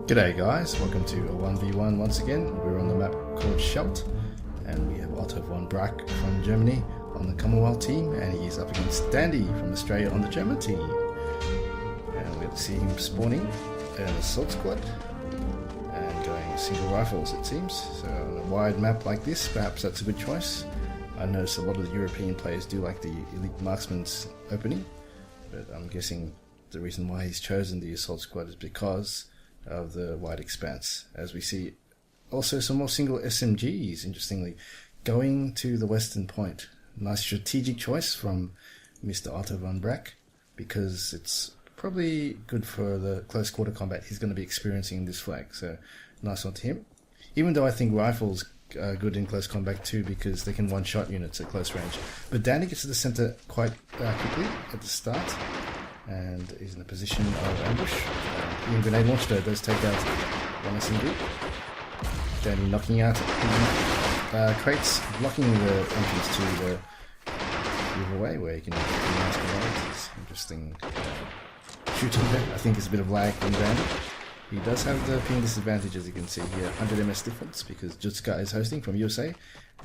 G'day guys, welcome to a 1v1 once again. We're on the map called Schelt and we have Ottovonbrak from Germany on the Commonwealth team and he's up against Dandy from Australia on the German team. And we're going to see him spawning an assault squad and going single rifles it seems. So on a wide map like this, perhaps that's a good choice. I notice a lot of the European players do like the elite marksman's opening, but I'm guessing the reason why he's chosen the assault squad is because of the wide expanse. As we see also some more single SMGs, interestingly, going to the western point. Nice strategic choice from Mr. Ottovonbrak, because it's probably good for the close quarter combat he's going to be experiencing in this flag, so nice one to him. Even though I think rifles are good in close combat too, because they can one-shot units at close range. But Danny gets to the center quite quickly at the start, and is in a position of ambush. The grenade launcher does take out one SMG. Danny knocking out crates, blocking the entrance to the giveaway where you can get nice grenades. It's interesting shooting there. I think it's a bit of lag from Danny. He does have the ping disadvantage, as you can see here, 100 ms difference, because Jutska is hosting from USA,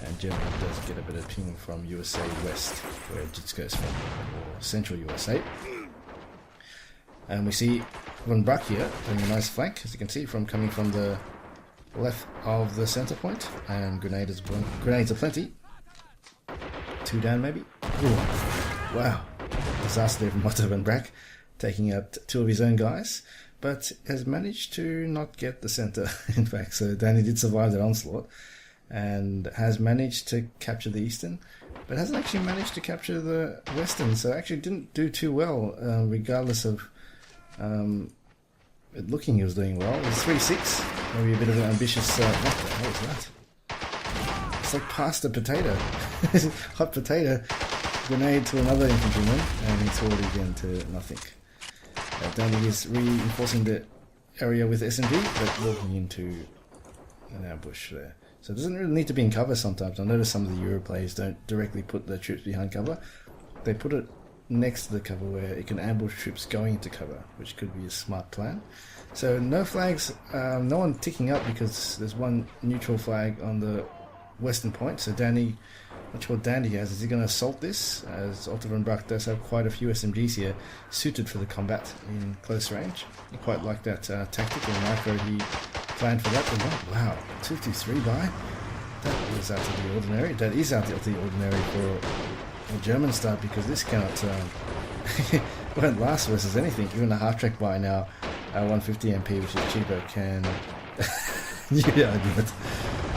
and Germany does get a bit of ping from USA West, where Jutska is from, or Central USA. And we see Vonbrak here doing a nice flank, as you can see, from coming from the left of the center point, and grenades are plenty. 2 down maybe. Ooh. Wow, disaster there from Ottovonbrak, taking out 2 of his own guys, but has managed to not get the center. In fact, so Danny did survive that onslaught and has managed to capture the eastern, but hasn't actually managed to capture the western. So actually didn't do too well, regardless of looking he was doing well. It was 3-6, maybe a bit of an ambitious what the hell is that? It's like pasta potato. Hot potato grenade to another infantryman, and it's already again to nothing. Danny is reinforcing the area with SMG, but walking into an ambush there. So it doesn't really need to be in cover sometimes. I notice some of the Euro players don't directly put their troops behind cover. They put it next to the cover where it can ambush troops going into cover, which could be a smart plan. So no flags, no one ticking up because there's one neutral flag on the western point. So Danny, not sure what Dandy has. Is he going to assault this? As Ottovonbrak does have quite a few SMGs here suited for the combat in close range. I quite like that tactical micro he planned for that. But wow, 2-2-3 buy? That was out of the ordinary. That is out of the ordinary for a German start, because this cannot won't last versus anything. Even a half-track buy now, 150 MP, which is cheaper, can yeah,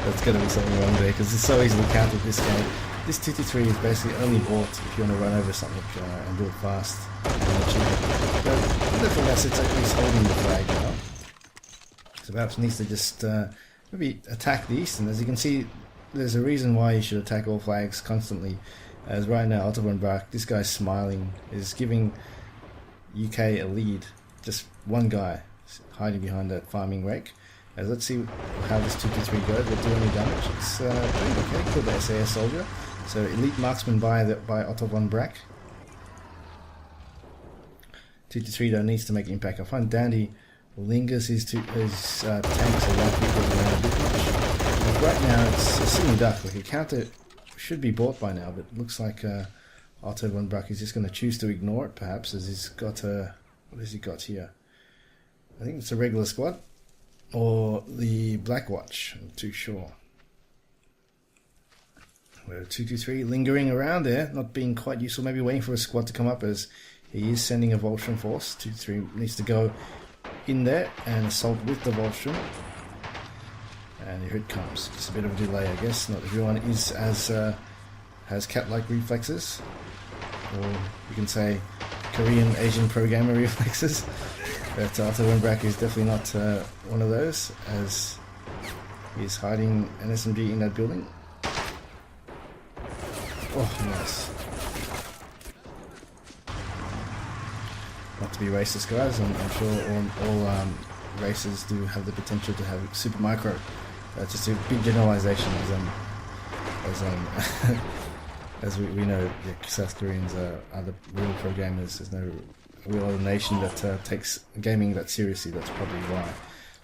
that's going to be something wrong there, because it's so easily countered this game. This 2-3 is basically only bought if you want to run over something and do it fast and cheaper. But nevertheless, it's at least holding the flag now. So perhaps needs to just maybe attack the eastern. As you can see, there's a reason why you should attack all flags constantly. As right now, Ottovonbrak, this guy's smiling, is giving UK a lead. Just one guy hiding behind that farming rake. As let's see how this 2-3 goes. They're doing any damage. It's doing okay. Killed the SAS soldier. So elite marksman by Ottovonbrak. 2-3 though needs to make impact. I find Dandy lingers his tanks are likely to go around a bit much. But right now it's a sitting duck. Like a counter should be bought by now, but it looks like Ottovonbrak is just going to choose to ignore it, perhaps, as he's got a... What has he got here? I think it's a regular squad, or the Black Watch, I'm not too sure. We're 2-2-3 lingering around there, not being quite useful, maybe waiting for a squad to come up, as he is sending a Voltron force. 2-3 needs to go in there and assault with the Voltron. And here it comes. Just a bit of a delay, I guess. Not everyone is as has cat-like reflexes, or you can say Korean Asian pro-gamer reflexes. But Ottovonbrak is definitely not one of those, as he's hiding an SMG in that building. Oh, nice. Not to be racist, guys. I'm sure all races do have the potential to have super micro. Just a big generalization, as we know, the South Koreans are the real pro gamers. There's no real other nation that takes gaming that seriously. That's probably why.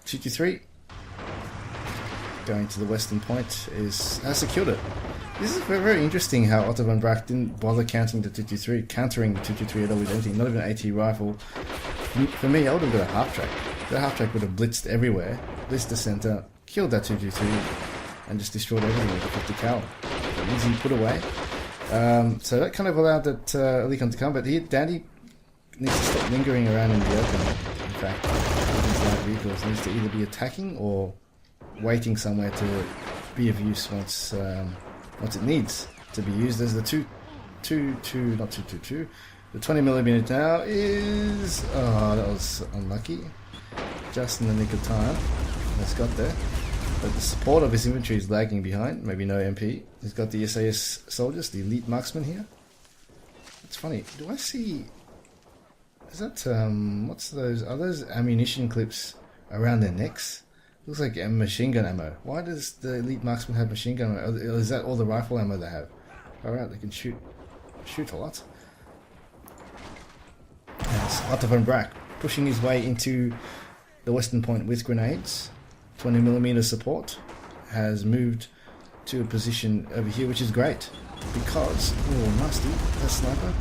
223 going to the western point has secured it. This is very, very interesting how Ottovonbrak didn't bother countering the 223 at all with anything, not even an AT rifle. For me, I would have got a half track. That half track would have blitzed everywhere, blitzed the center, killed that 223, and just destroyed everything with the 50 cal. An easy put away. So that kind of allowed that Elecon to come, but here Dandy needs to stop lingering around in the open. In fact, with these light vehicles, needs to either be attacking or waiting somewhere to be of use once it needs to be used. As the 222, the 20mm now is, that was unlucky, just in the nick of time. It's got there, but the support of his infantry is lagging behind. Maybe no MP. He's got the SAS soldiers, the elite marksmen here. It's funny. Do I see? Is that what's those? Are those ammunition clips around their necks? Looks like machine gun ammo. Why does the elite marksman have machine gun ammo? Is that all the rifle ammo they have? Alright, they can shoot a lot. That's Ottovonbrak pushing his way into the western point with grenades. 20mm support has moved to a position over here, which is great because, oh, nasty, that sniper.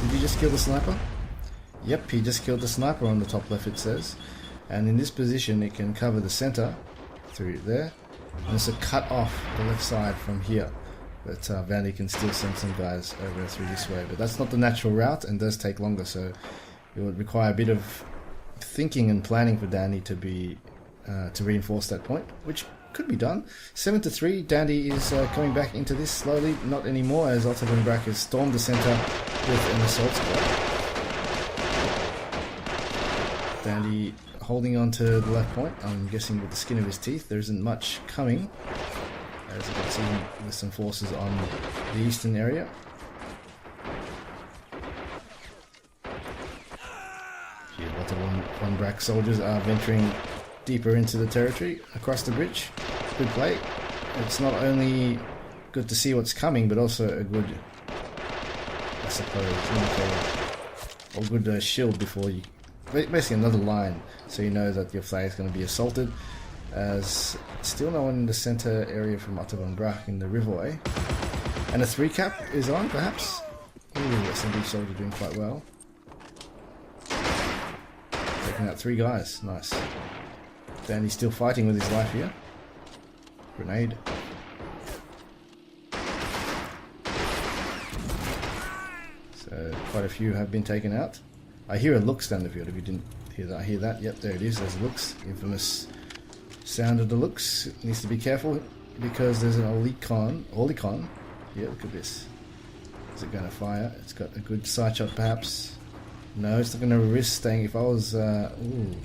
Did you just kill the sniper? Yep, he just killed the sniper on the top left, it says. And in this position, it can cover the center through there, and also cut off the left side from here. But Vandy can still send some guys over through this way. But that's not the natural route and does take longer, so it would require a bit of thinking and planning for Dandy to be to reinforce that point, which could be done. 7-3, Dandy is coming back into this slowly. Not anymore, as Ottovonbrak has stormed the center with an assault squad. Dandy holding on to the left point, I'm guessing with the skin of his teeth. There isn't much coming, as you can see with some forces on the eastern area. Ottovonbrak soldiers are venturing deeper into the territory across the bridge. Good play. It's not only good to see what's coming, but also a good, I suppose, or good shield before you. Basically another line, so you know that your flag is going to be assaulted. As still no one in the center area from Ottovonbrak in the riverway. And a 3 cap is on, perhaps. Ooh, SMB soldier doing quite well. Taking out 3 guys, nice. Dandy's still fighting with his life here. Grenade. So quite a few have been taken out. I hear a Lux down the field. If you didn't hear that, I hear that. Yep, there it is. There's a Lux. Infamous sound of the Lux. Needs to be careful because there's an Olicon. Yeah, look at this. Is it going to fire? It's got a good sight shot, perhaps. No, it's not going to risk staying. If I was, ooh,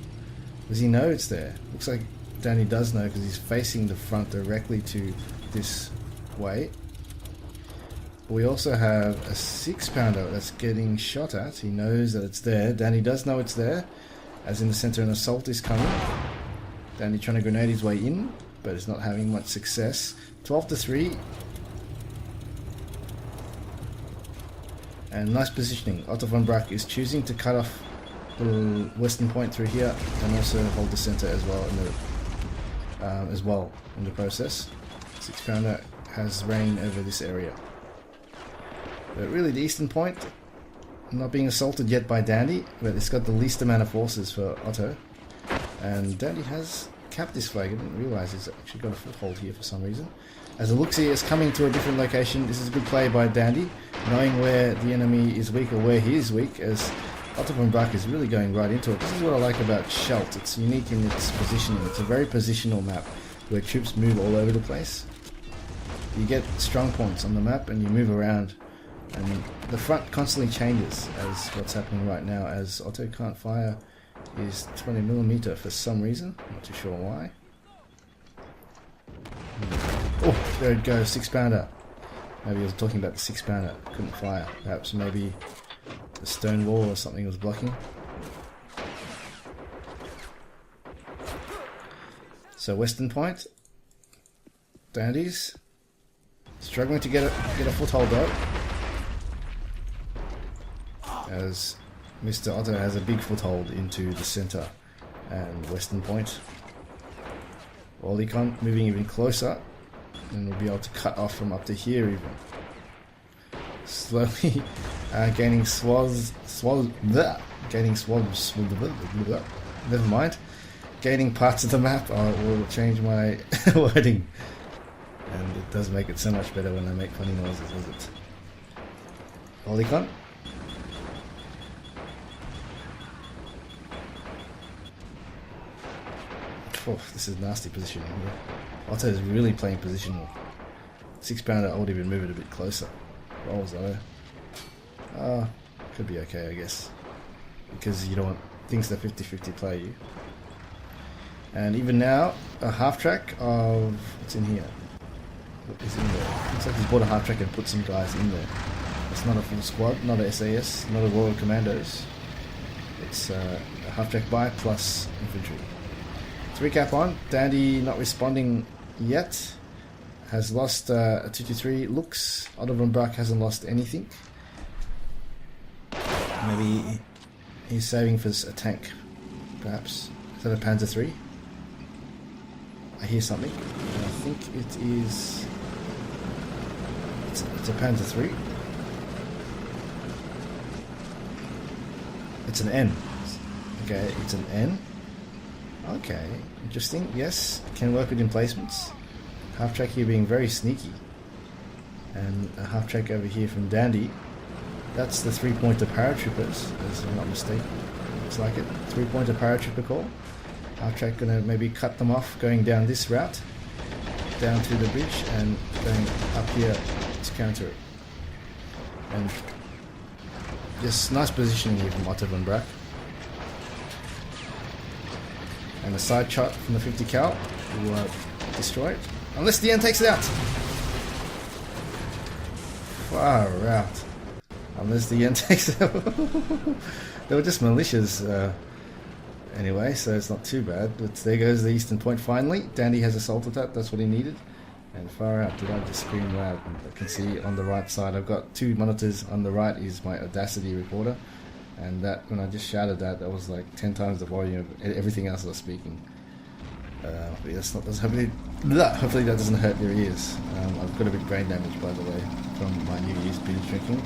does he know it's there? Looks like Danny does know because he's facing the front directly to this way. We also have a 6-pounder that's getting shot at. He knows that it's there. Danny does know it's there, as in the center an assault is coming. Danny trying to grenade his way in, but it's not having much success. 12-3. And nice positioning. Ottovonbrak is choosing to cut off the western point through here and also hold the center as well in the process. 6-pounder has reign over this area. But really the eastern point not being assaulted yet by Dandy, but it's got the least amount of forces for Otto. And Dandy has capped this flag. I didn't realise he's actually got a foothold here for some reason. As it looks, he is coming to a different location. This is a good play by Dandy, knowing where the enemy is weak or where he is weak, as Ottovonbrak is really going right into it. This is what I like about Schelt. It's unique in its positioning. It's a very positional map where troops move all over the place. You get strong points on the map and you move around. And the front constantly changes, as what's happening right now, as Otto can't fire his 20mm for some reason. Not too sure why. Oh, there it goes, 6-pounder. Maybe he was talking about the 6-pounder. Couldn't fire. Perhaps maybe the stone wall or something was blocking. So western point. Dandies struggling to get a foothold though, as Mr. Otto has a big foothold into the center and western point. Olicon moving even closer, and we'll be able to cut off from up to here even. Slowly gaining never mind. Gaining parts of the map. I will change my wording. And it does make it so much better when I make funny noises, does it? Olicon. Oh, this is nasty positioning here. Otto is really playing positional. 6-pounder, I would even move it a bit closer. Rolls though. Could be okay, I guess. Because you don't want things to 50-50 play you. And even now, a half track of... what's in here? What is in there? Looks like he's bought a half track and put some guys in there. It's not a full squad, not a SAS, not a Royal Commandos. It's a half track by plus infantry. To recap on, Dandy not responding yet. Has lost a 2-3 looks. Ottovonbrak hasn't lost anything. Maybe he's saving for a tank, perhaps. Is that a Panzer 3? I hear something. I think it is... It's a Panzer 3. It's an N. Okay, it's an N. Okay, interesting. Yes, can work with emplacements. Half track here being very sneaky. And a half track over here from Dandy. That's the 3-pointer paratroopers, as I'm not mistaken. Looks like it. 3-pointer paratrooper call. Half track gonna maybe cut them off going down this route. Down through the bridge and going up here to counter it. And just nice positioning here from Ottovonbrak. And a side shot from the 50 cal will destroy it. Unless the N takes it out. Far out. Unless the N takes it out. They were just militias anyway, so it's not too bad. But there goes the eastern point finally. Dandy has assaulted that, that's what he needed. And far out, did I just scream loud? I can see on the right side, I've got 2 monitors. On the right is my Audacity recorder. And that, when I just shouted that, that was like 10 times the volume of everything else I was speaking. That's not, hopefully that doesn't hurt your ears. I've got a bit of brain damage, by the way, from my New Year's binge drinking.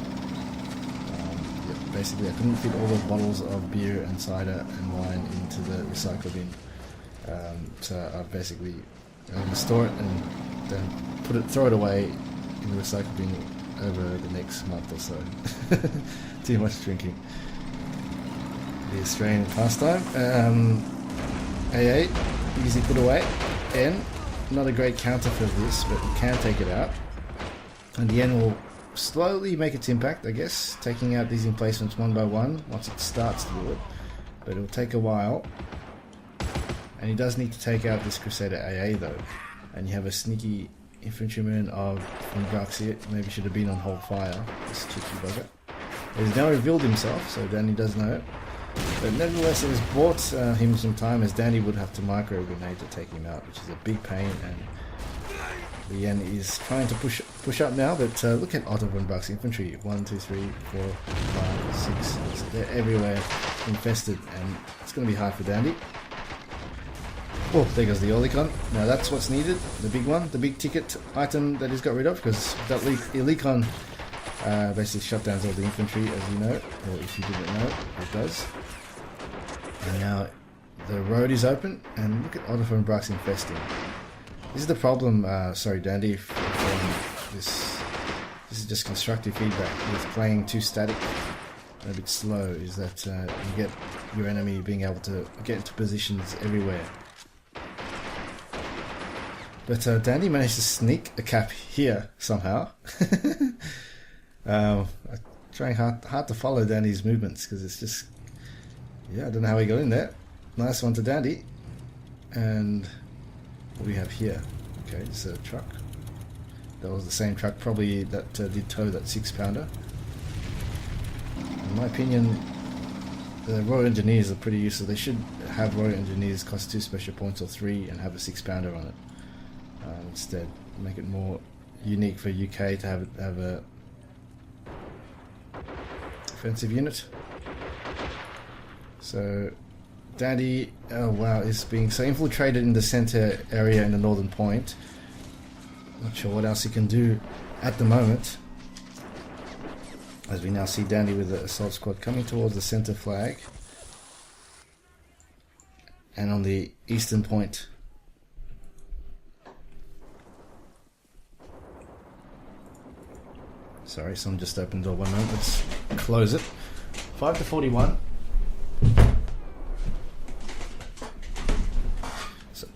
Yeah, basically, I couldn't fit all the bottles of beer and cider and wine into the recycle bin. So I've basically store it and then throw it away in the recycle bin over the next month or so. Too much drinking. The Australian pastime. A8, easy put away. N, not a great counter for this, but you can take it out. And the N will slowly make its impact, I guess, taking out these emplacements one by one once it starts to do it. But it will take a while. And he does need to take out this Crusader AA though. And you have a sneaky infantryman from Garcia, maybe should have been on hold fire, this cheeky bugger. He's now revealed himself, so Danny does know it. But nevertheless, it has bought him some time, as Danny would have to micro grenade to take him out, which is a big pain. And the Yen is trying to push up now, but look at Ottovonbrak's infantry. 1, 2, 3, 4, 5, 6. They're everywhere, infested, and it's going to be hard for Dandy. Oh, there goes the Olicon. Now that's what's needed, the big one, the big ticket item that he's got rid of, because that Olicon basically shut down all the infantry, as you know, or if you didn't know, it does. And now the road is open, and look at Ottovonbrak's infesting. This is the problem, sorry Dandy, this is just constructive feedback with playing too static and a bit slow, is that you get your enemy being able to get into positions everywhere. But Dandy managed to sneak a cap here somehow. Trying hard to follow Dandy's movements, because it's just, yeah, I don't know how he got in there. Nice one to Dandy. And what do we have here? Okay, it's a truck. That was the same truck probably that did tow that 6-pounder. In my opinion, the Royal Engineers are pretty useful. They should have Royal Engineers cost 2 special points or 3 and have a 6-pounder on it. Instead, make it more unique for UK to have a offensive unit. So Dandy, oh wow, is being so infiltrated in the center area in the northern point. Not sure what else he can do at the moment. As we now see Dandy with the assault squad coming towards the center flag. And on the eastern point. Sorry, someone just opened the door. 1 moment. Let's close it. 5-41. So,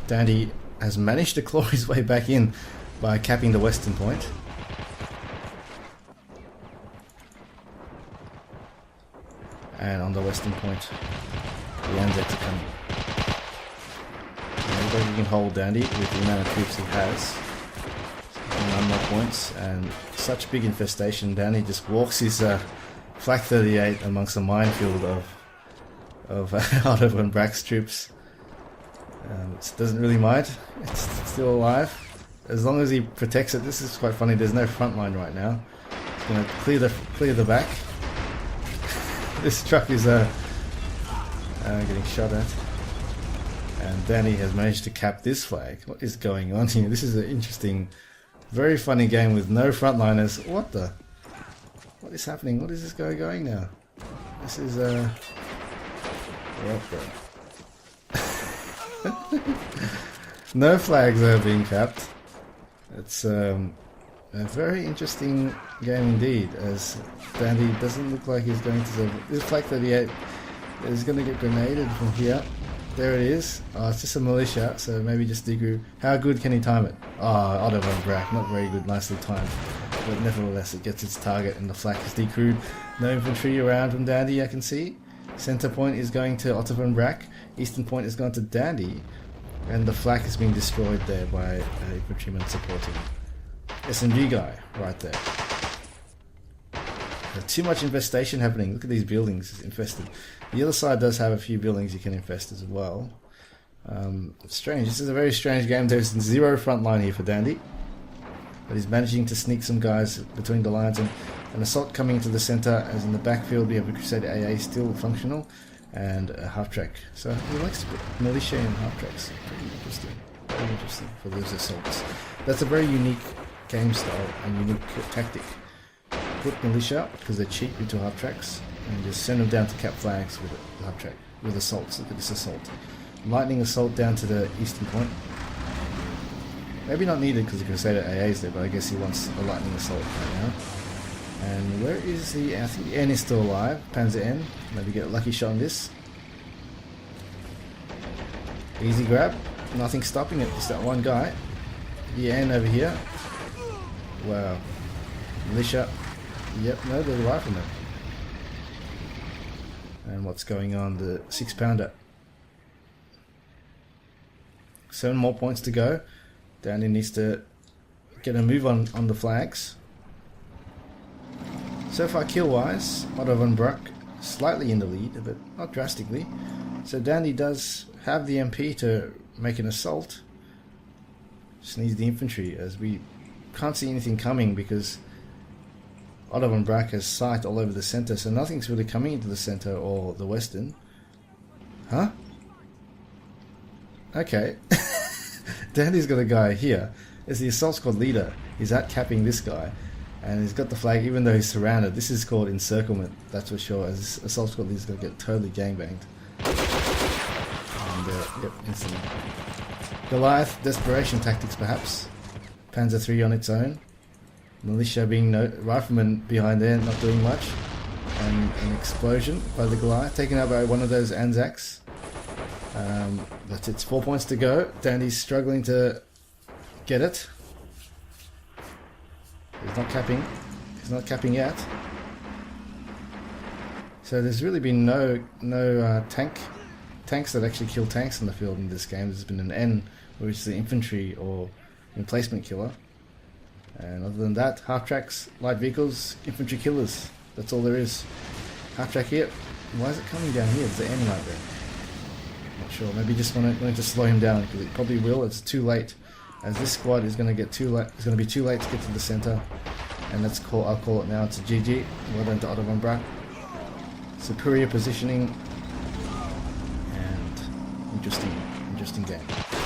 Dandy has managed to claw his way back in by capping the western point. And on the western point, the Anzacs are coming. Everybody can hold Dandy with the amount of troops he has. 9 more points, and such big infestation. Dandy just walks his Flak 38 amongst a minefield of Ottovonbrak's troops. It doesn't really mind. It's still alive. As long as he protects it. This is quite funny. There's no front line right now. It's going to clear the back. This truck is getting shot at. And Danny has managed to cap this flag. What is going on here? This is an interesting, very funny game with no frontliners. What is happening? What is this guy going now? This is what the? No flags are being capped. It's a very interesting game indeed, as Dandy doesn't look like he's going to survive. This Flak 38 is going to get grenaded from here. There it is. Oh, it's just a militia, so maybe just degroup. How good can he time it? Oh, Ottovonbrak, not very good, nicely timed. But nevertheless, it gets its target and the Flak is decrewed. No infantry around from Dandy, I can see. Center point is going to Ottovonbrak. Eastern point is going to Dandy. And the Flak is being destroyed there by infantryman supporting. SMG guy right there. There's too much infestation happening. Look at these buildings, it's infested. The other side does have a few buildings you can infest as well. It's strange. This is a very strange game. There's zero front line here for Dandy. But he's managing to sneak some guys between the lines, and an assault coming into the center. As in the backfield we have a Crusader AA still functional, and a half-track. So he likes to put militia in half-tracks. Pretty interesting. Very interesting for those assaults. That's a very unique game style and unique tactic. Put militia, because they're cheap, into half-tracks, and just send them down to cap flags with a half-track, with assaults. Look at this assault. Lightning assault down to the eastern point. Maybe not needed because the Crusader AA is there, but I guess he wants a lightning assault right now. And where is the... I think the N is still alive. Panzer N. Maybe get a lucky shot on this. Easy grab. Nothing stopping it. Just that one guy. The N over here. Wow. Militia. Yep, no, they're riflemen. And what's going on? The 6-pounder. 7 more points to go. Dandy needs to get a move on the flags. So far, kill-wise, Ottovonbrak slightly in the lead, but not drastically. So Dandy does have the MP to make an assault. Just needs the infantry, as we can't see anything coming because Ottovonbrak has sight all over the center, so nothing's really coming into the center or the western. Huh? Okay. Dandy's got a guy here. It's the assault squad leader. He's out-capping this guy. And he's got the flag even though he's surrounded. This is called encirclement, that's for sure. As this assault squad leader's going to get totally gangbanged. And, yep, instantly. Goliath, desperation tactics perhaps. Panzer III on its own. Militia being riflemen behind there, not doing much. And an explosion by the Goliath, taken out by one of those Anzacs. But it's 4 points to go. Dandy's struggling to get it. He's not capping. He's not capping yet. So there's really been no tanks that actually kill tanks in the field in this game. There's been an N, which is the infantry or emplacement killer. And other than that, half-tracks, light vehicles, infantry killers. That's all there is. Half-track here. Why is it coming down here? There's an N right there. Not sure. Maybe just wanting to slow him down, because it probably will. It's too late. As this squad is going to get too late. It's going to be too late to get to the center. And I'll call it now. It's a GG. Well done to Ottovonbrak. Superior positioning. interesting game.